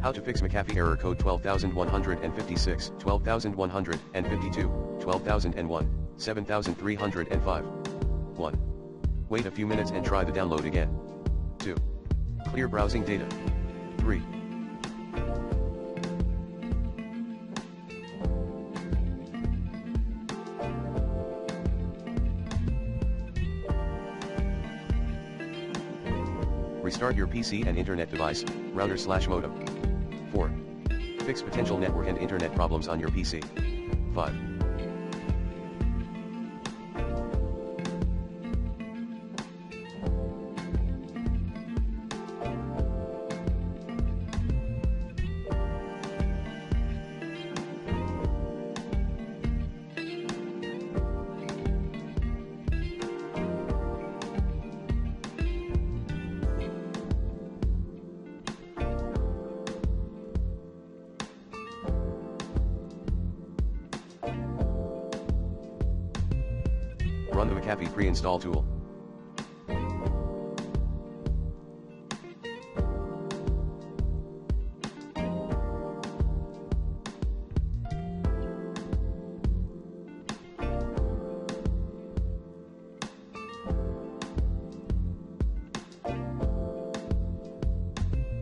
How to fix McAfee error code 12156, 12152, 12001, 7305. 1. Wait a few minutes and try the download again. 2. Clear browsing data. 3. Restart your PC and internet device, router/modem. 4. Fix potential network and internet problems on your PC. 5. Run the McAfee pre-install tool.